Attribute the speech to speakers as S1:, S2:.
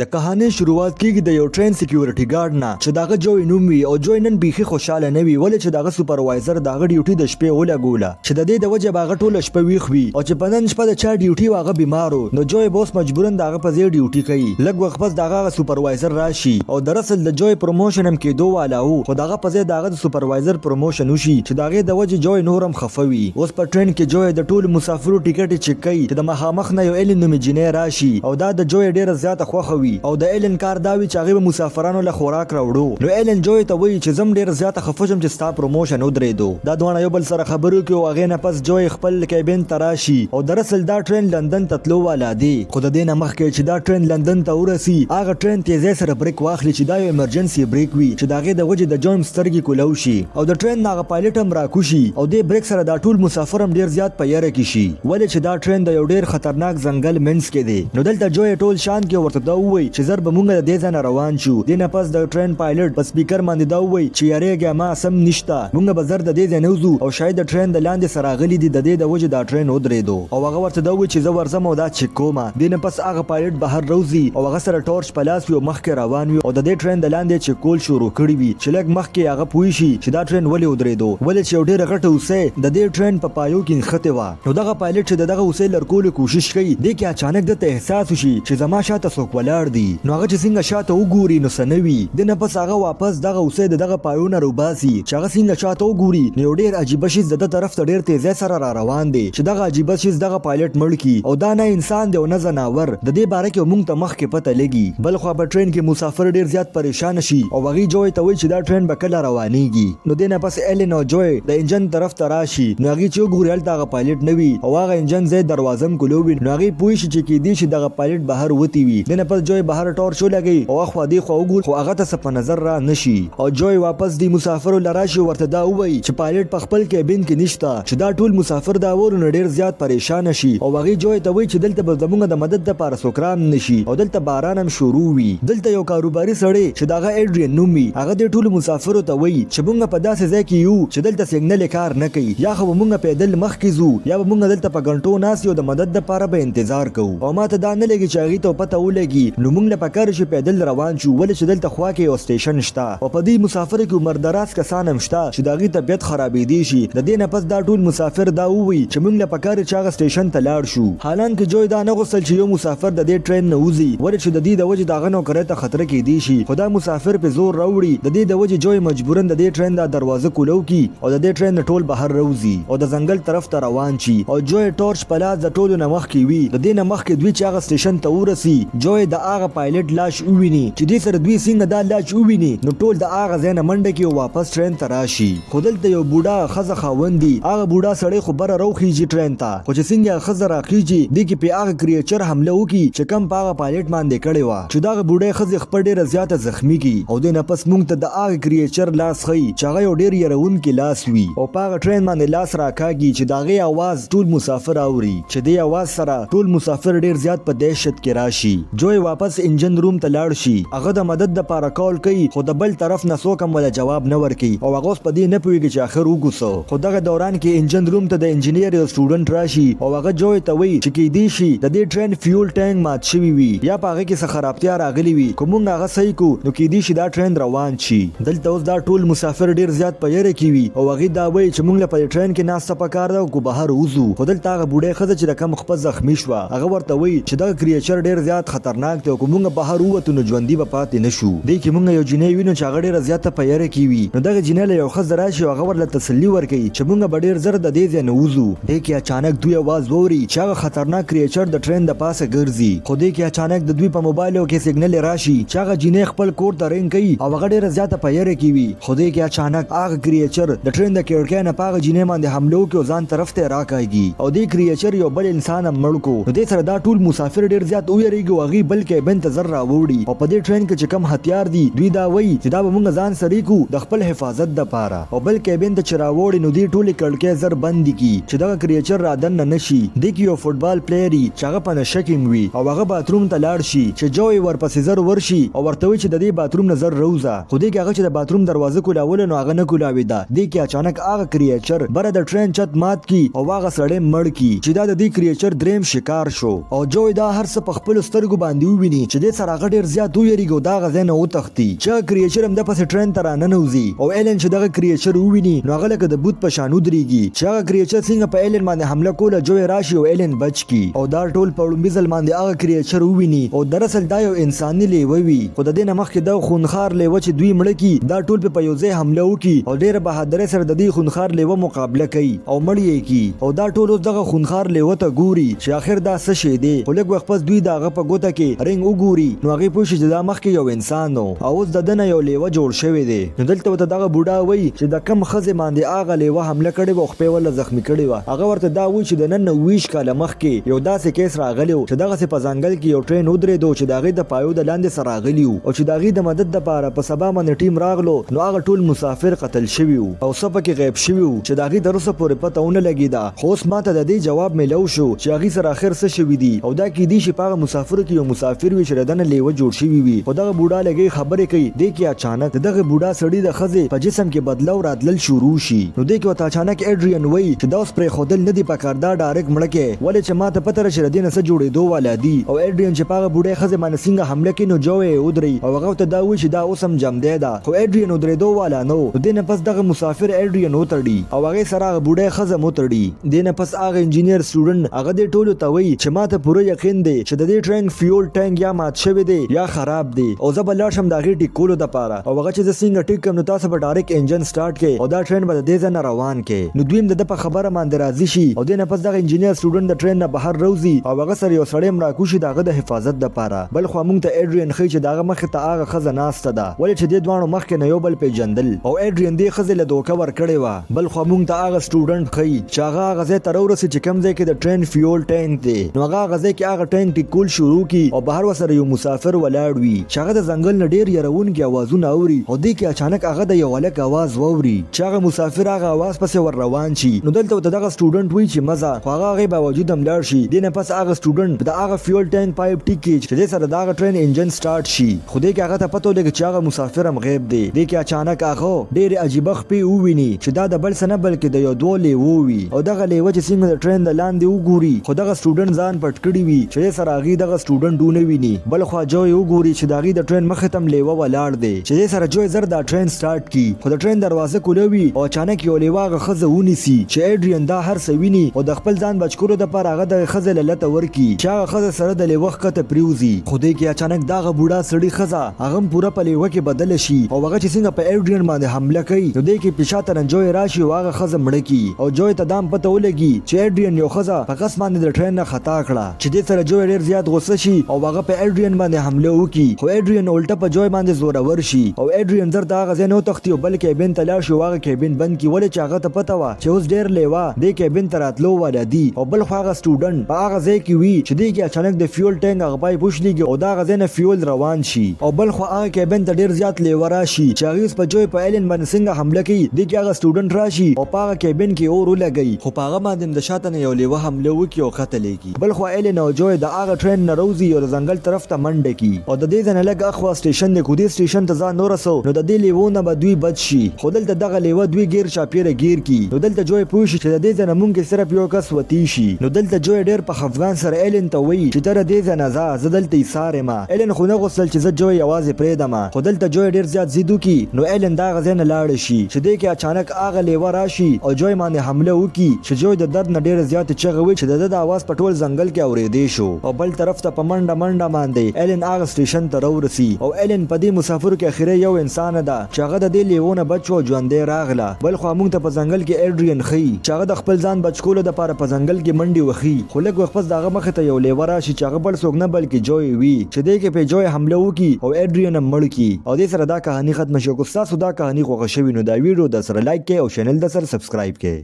S1: د کہانی شروعات کیږي د یو ټرین سکیورټي ګارد نه چې داغه جوی نوم وي او جوی نن بیخي خوشاله نه وي ولې چې داغه سپروایزر داغه ډیوټي د شپې ولګوله چې د دې د وجه باغه ټوله شپه ویښ وي او چې په نن شپه د چا ډیوټي واغه بیمارو نو جوی بوس مجبورن داغه په ځای ډیوټي کوي لږ وخت پس داغه سپروایزر راشي او دراصل د جوی پروموشن هم کېدو والا وو خو داغه په ځای داغه د سپروایزر پروموشن وشي چې داغه د وجه جوی نورم خفوي اوس په ټرین کې جوی د ټولو مسافرو ټیکټ چک کوي چې د مخامخ نه یو ایلن نومي جنې راشي او دا د جوی ډیره زیاته خوښه وي او د ایلن کار دا وی چې هغه مسافرانو له خوراک راوړو نو ایلن جوی ته وایي چې زم ډیر زیاته خفه شم چې ستا پروموشن ودرېدو دا دوه یو بل سره خبرو کې او هغه نه پس جوی خپل کیبن ته راشي او دراصل دا ټرین لندن ته تلو والا دی خو د دې نه مخکې چې دا ټرین لندن ته ورسي هغه ټرین تیزی سره بریک واخلي چې دا یو ایمرجنسي بریک وي چې داغه د وجه د جوی سترګې کولو شي او د ټرین ناغه پایلټ هم راکوشي او د بریک سره دا ټول مسافر هم ډیر زیات په یاره کې شي ولې چې دا ټرین د یو ډیر خطرناک ځنګل منځ کې دی نو دلته جوی ټول شان کې ورته دا وایي چې زر به مونږ د دې ځای روان شو دینه پس د ټرین پایلټ په سپیکر باندې دا وایي چې یارېږه ما سم نشته مونږ به زر د دې ځای نه وځو او شاید د ټرین د لاندې سره غلي دي د دې د وجه دا ټرین ودرېدو او هغه ورته دا وایي چې زه ورځم او دا چک کوم دینه پس هغه پایلټ بهر روزي او هغه سره ټورچ په لاس وي او مخکې روان وي او د دې ټرین د لاندې چک کول شروع کړي وي چې لږ مخکې هغه پوه شي چې دا ټرین ولې ودرېدو ولې چې یو ډېره غټه اوسۍ د دې ټرین په پایو کې نښتې وه نو دغه پایلټ چې دغه اوسۍ لرکولو کوشش کوي دې کې اچانک دته احساس وشي چې زما شاته څوک ولاړ دي نو هغه چې څنګه شاته وګوري نو سنوي د نه پس هغه واپس دغه اوسې دغه پایونه روباسي چې هغه څنګه شاته وګوري نو ډیر عجیب شي د طرف ته ډیر تیزه سره را روان دي چې دغه عجیب شي دغه پایلټ مړ کی او دا نه انسان دی او نه زناور د دې باره کې مونږ ته مخ کې پته لګي بل خو په ټرین کې مسافر ډیر زیات پریشان شي او هغه جوی ته وایي چې دا ټرین به کله روانيږي نو د نه پس ایلن او جوی د انجن طرف ته راشي نو هغه چې وګوري هلته هغه پایلټ نه وي او هغه انجن زې دروازم کولوي نو هغه پوه شي چې کې دي چې دغه پایلټ بهر وتی وي د نه پس جوی بهر ټورچ لګي او خو دې خو وګور خو هغه ته په نظر را نشي او جوی واپس دی مسافرو لراشي ورته دا وایي چې پایلټ په خپل کیبن کې نشته چې دا ټول مسافر دا ورونه ډیر زیات پریشان شي او هغه جوی ته وایي چې دلته به زموږ د مدد لپاره سوکران نشي او دلته باران هم شروع وي دلته یو کاروباري سړی چې داغه ایډرین نومي هغه د ټول مسافرو ته وایي چې موږ په داسې ځای کې یو چې دلته سیګنل کار نه کوي یا خو موږ پیدل مخ کې ځو یا موږ دلته په غنټو ناس یو د مدد لپاره به انتظار کوو او ماته دا نه لګي چې هغه ته پته ولګي نو موږ لپاره کار شي پیدل روان شو ولې چې دلته خوا کې یو سټیشن شته او په دې مسافر کې عمر دراز کسان هم شته چې داغي طبيعت خرابې دي شي د دې نه پس دا ټول مسافر دا ووي چې موږ له پکاره چاغه سټیشن ته لاړ شو حالانکه جوی دا نه غوښتل چې یو مسافر د دې ټرین نه وځي ولې چې د دې د وجه داغه نو کړه ته خطر کې دي شي خدا مسافر په زور راوړي د دې د وجه جوی مجبورن د دې ټرین د دروازه کولو کی او د دې ټرین ټول بهر روزي او د ځنګل طرف ته روان شي او جوی ټورچ په لاس د ټولو نه مخ کې وي د دې نه مخ کې دوی چاغه سټیشن ته ورسي جوی د هغه پایلټ لاش وویني چې دې سره دوی څنګه دا لاش وویني نو ټول د هغه ځای نه منډه کې واپس ټرین ته راشي خو دلته یو بوډا خزه خاوندي هغه بوډا سړی خو بره روخیږي ټرین ته خو چې څنګه خزه راخیږي دې کې په هغه کریچر حمله وکي چې کم په هغه پایلټ باندې کړی و چې دا بوډا خزه خپل ډیره زیاته زخمی کی او د نه پس مونږ ته د هغه کریچر لاس خي چې هغه یو ډیر يرون کې لاس وي او په هغه ټرین باندې لاس راکاږي چې داغه आवाज ټول مسافر اوري چې دې आवाज سره ټول مسافر ډیر زیات په دهشت کې راشي جوی واپس انجن روم ته لاړ شي هغه د مدد لپاره کال کوي خو د بل طرف نه څوک هم ولا جواب نه ورکي او هغه په دې نه پوهیږي چې اخر وګوسو خو دغه دوران کې انجن روم ته د انجینیر یو سټوډنټ راشي او هغه جوی ته وایي چې کې دی شي د دې ټرین فیول ټانک مات شوی وي یا په هغه کې څه خرابتیا راغلی وي کوم هغه صحیح کو نو کې دی شي دا ټرین روان شي دلته اوس دا ټول مسافر ډیر زیات په یاره کې وي او هغه دا وایي چې موږ په ټرین کې ناسته پکار دا کو بهر وځو خو دلته هغه بوډۍ خزه چې د کم خپل زخمی شو هغه ورته وایي چې دا کریچر ډیر زیات خطرناک دی او کوم بهر وته نو ژوندۍ به پاتې نشو دې کې موږ یو جنې وینو چې هغه ډیر زیات په یاره کې وي نو دغه جنې له یو خزه راشي او هغه ورله تسلی ورکوي چې موږ به ډیر زر د دې ځای نه وځو دې کې اچانک دوی आवाज ووري چې هغه خطرناک کریچر د ټرین د پاسه ګرځي خو دې کې اچانک د دوی په موبایل کې سیګنل راشي چې هغه جنې خپل کور ته رنګ کوي او هغه ډیر زیات په یاره کې وي خو دې کې اچانک هغه کریچر د ټرین د کړکۍ نه پاغه جنې باندې حمله وکړي او ځان طرف ته راکاږي او دې کریچر یو بل انسان هم مړ کو نو دې سره دا ټول مسافر ډیر زیات ویریږي او هغه بل کیبن ته زر راوړي او په دې ټرین کې چې کم هتیار دي دوی دا وایي چې دا به موږ ځان سره کو د خپل حفاظت لپاره او بل کیبن ته چراوړي نو دې ټول کړکۍ زر بند کی چې دا کریچر را دن نه شي د یو فوتبال پلیری چې هغه په نشه کې وي او هغه باتروم ته لاړ شي چې جوی ورپسې زر ورشي او ورته وي چې د دې باتروم نظر روزه خو دې کې هغه چې د باتروم دروازه کولاول نو هغه نه کولاوي دا دې کې اچانک هغه کریچر بره د ټرین چت مات کی او هغه سړی مړ کی چې دا د دې کریچر دریم شکار شو او جوی دا هر څه په خپل سترګو باندې وویني چې د سره هغه ډیر زیات ویریږي دا غزنه او تختی چې کریچر هم د پس ټرین تر نه نوزي او ایلن چې دغه کریچر وویني نو هغه لکه د بوت په شانو دريږي چې هغه کریچر څنګه په ایلن باندې حمله کوله جوی راشي او ایلن بچ کی او دا ټول په لومبي ځل باندې هغه کریچر وویني او دراصل دا یو انساني لیوه وي خو د دې نه مخکې دا خونخار لیوه چې دوی مړ کی دا ټول په یو ځای حمله وکي او ډیره بهادرۍ سره د دې خونخار لیوه مقابله کوي او مړ یې کی او دا ټول اوس دغه خونخار لیوه ته ګوري چې اخر دا څه شی دی خو لږ وخت پس دوی دغه په ګوته کې رنګ وګوري نو هغه پوه شي چې دا مخکې یو انسان و او اوس د دنه یو لیوه جوړ شوی دی نو دلته ورته دغه بوډا وایي چې د کم ښځې باندې هغه لیوه حمله کړې وه او خپې وله زخمي کړې وه هغه ورته دا وایي چې د نن 29 کاله مخکې یو داسې کیس راغلی و چې دغسې په ځنګل کې یو ټرین ودرېدو چې د هغې د پایو د لاندې سره راغلي وو او چې د هغې د مدد دپاره په سبا باندې ټیم راغلو نو هغه ټول مسافر قتل شوي وو او څه پکې غیب شوي وو چې د هغې تر اوسه پورې پته ونه لګېده خو اوس ماته د دې جواب میلو شو چې هغې سره اخر څه شوي دي او دا کیدی شي په هغه مسافرو کې یو مسافر وي چې د دنه لیوه جوړ شوي وي خو دغه بوډا لګۍ خبرې کوي دې کې اچانک د دغه بوډا سړي د ښځې په جسم کې بدلو راتلل شروع شي نو دې کې ورته اچانک ایډریان وایي چې دا اوس پرېښودل نه دي پکار دا ډایرکټ مړه کې ولې چې ماته پته راشي د دې نه څه جوړېدو والا دي او ایډریان چې په هغه بوډۍ ښځې باندې څنګه حمله کوي نو جو یې ودري او هغه ورته دا وایي چې دا اوس هم جمدی ده خو ایډریان ودرېدو والا نو دې نه پس دغه مسافر ایډریان وتړي او هغې سره هغه بوډۍ ښځه هم وتړي دې نه پس هغه انجینیر سټوډنټ هغه دې ټولو ته وایي چې ماته پوره یقین دی چې د دې ټرین فیول ټینک یا مات شوی دی یا خراب دی او زه به لاړ شم د هغې ټیک کولو دپاره او هغه چې زه څنګه ټیک کړم نو تاسو به ډایرکټ انجن سټارټ کړئ او دا ټرین به د دې ځای نه روان کړئ نو دوی هم د ده په خبره باندې راضي شي او دې نه پس دغه انجینیر سټوډنټ د ټرین نه بهر روزي او هغه سره یو سړی هم راکوشي د هغه د حفاظت دپاره بل خوا موږ ته ایډریان ښیي چې د هغه مخې ته هغه ښځه ناسته ده ولې چې دې دواړو مخکې نه یو بل پېژندل او ایډریان دې ښځې له دوکه ورکړې وه بل خوا موږ ته هغه سټوډنټ ښیي چې هغه هغه ځای ته راورسي چې کوم ځای کې د ټرین فیول ټینک دی نو هغه هغه ځای کې هغه ټینک ټیک کول شروع کړي او بهر ورسره یو مسافر ولاړ وي چې هغه د ځنګل نه ډېر یروونکي اوازونه اوري او دې کې اچانک هغه د یو هلک اواز واوري چې هغه مسافر هغه اواز پسې ور روان شي نو دلته ورته دغه سټوډنټ وایي چې مزه خو هغه هغې باوجود هم لاړ شي دې نه پس هغه سټوډنټ د هغه فیول ټینک پایپ ټیک کړي چې دې سره د هغه ټرین انجن سټارټ شي خو دې کې هغه ته پته ولګي چې هغه مسافر هم غیب دی دې کې اچانک هغه ډېرې عجیبه خپې وویني چې دا د بل څه نه بلکې د یو دوه لیوو وي او دغه لیوه چې څنګه د ټرین د لاندې وګوري خو دغه سټوډنټ ځان پټ کړي وي چې دې سره هغې دغه سټوډنټ ونه ویني بل خوا جو یې وګوري چې د هغې د ټرین مخې ته هم لیوه ولاړ دی چې دې سره جو زر دا ټرین سټارټ کړي خو د ټرین دروازه کوله وي او اچانک یو لیوه هغه ښځه ونیسي چې ایډریان دا هر څه ویني او د خپل ځان بچ کولو دپاره هغه دغه ښځې له لته ورکړي چې هغه ښځه سره د لیوه ښکته پرېوځي خو دې کې اچانک دغه بوډا سړي ښځه هغه هم پوره په لیوه کې بدله شي او هغه چې څنګه په ایډریان باندې حمله کوي نو دې کې پیشا ته جوی راشي او هغه ښځه مړه کړي او جوی ته دا هم پته ولګي چې ایډریان یو ښځه په قصد باندې د ټرین نه خطا کړه چې دې سره جوی ډېر زیات غصه شي او هغه په ایډریان باندې حمله وکړي خو ایډریان الټه په جوی باندې زورور شي او ایډریان زر د هغه ځای نه وتښتي او بل کیبن ته لاړ شي او هغه کیبن بند کړي ولې چې هغه ته پته وه چې اوس ډېر لیوه دې کیبن ته راتلو والا دي او بل خو هغه سټوډنټ په هغه ځای کې وي چې دې کې اچانک د فیول ټینک هغه پایپ وشلېږي او د هغه ځای نه فیول روان شي او بل خو هغه کیبن ته ډېر زیات لیوه راشي چې هغې په جوی په ایلن باندې څنګه حمله کوي دې کې هغه سټوډنټ راشي او په هغه کیبن کې اور ولګوي خو په هغه باندې هم د شاته نه یو لیوه حمله وکړي او قتل یې کړي بل خو ایلن او جوی د هغه ټرین نه روزي او د ځنګل طرف ته منډه کړي او د دې ځای نه لږ اخوا سټیشن دی خو دې سټیشن ته ځان ورسو نو د دې لیوو نه به دوی بچ شي خو دلته دغه لیوه دوی ګیر چاپیره ګیر کړي نو دلته جوی پوه شي چې د دې ځای نه مونږ صرف یو کس وتی شي نو دلته جوی ډېر په خفګان سره ایلن ته وایي چې ته د دې ځای نه ځه زه دلته ایسار یم ایلن خو نه غوښتل چې زه جوی یوازې پرېږدم خو دلته جوی ډېر زیات ضد وکړي نو ایلن د هغه ځای نه لاړه شي چې دې کې اچانک هغه لیوه راشي او جوی باندې حمله وکړي چې جوی د درد نه ډېره زیاتې چغې وي چې د ده د اواز په ټول ځنګل کې اورېدی شو او بل طرف ته په منډه منډه باندې ایلن هغه سټیشن ته راورسي او ایلن په دې مسافرو کې اخري یو انسان ده چې هغه د دې لیوو نه بچ و ژوندی راغله بل خوا موږ ته په ځنګل کې ایډریان ښیي چې هغه د خپل ځان بچ کولو دپاره په ځنګل کې منډې وښي خو لږ وخت پس د هغه مخې ته یو لیوه راشي چې هغه بل څوک نه بلکې جوی وي چې دې کې پې جوی حمله وکړي او ایډریان هم مړ کړي او دې سره دا کهاني ختمه شي او که ستاسو دا کهاني خوښه شوې نو دا ویډیو در سره لایک کړئ او چینل در سره سبسکرایب کړئ